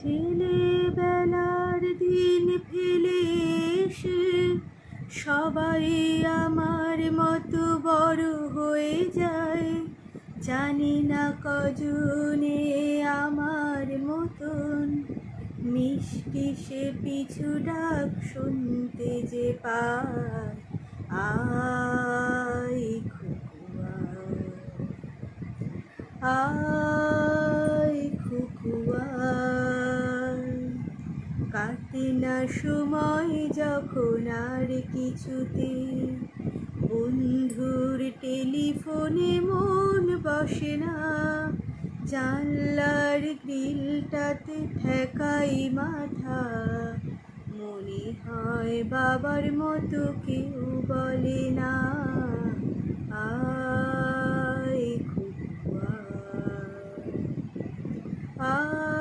ছেলেবেলার দিন ফেলে এসে সবাই আমার মতো বড় হয়ে যায়। জানি না কজনে আমার মতন মিষ্টি সে পিছু ডাক শুনতে যে পায়। আয় খুকুয়া, আয় খুকুয়া। কাটে না সময় যখন আর কিছুতে, বন্ধুর টেলিফোনে মন বসে না। জানলার গ্রিলটাতে ঠেকাই মাথা, মনে হয় বাবার মতো কেউ বলে না। আয় খুকুয়া, আয়।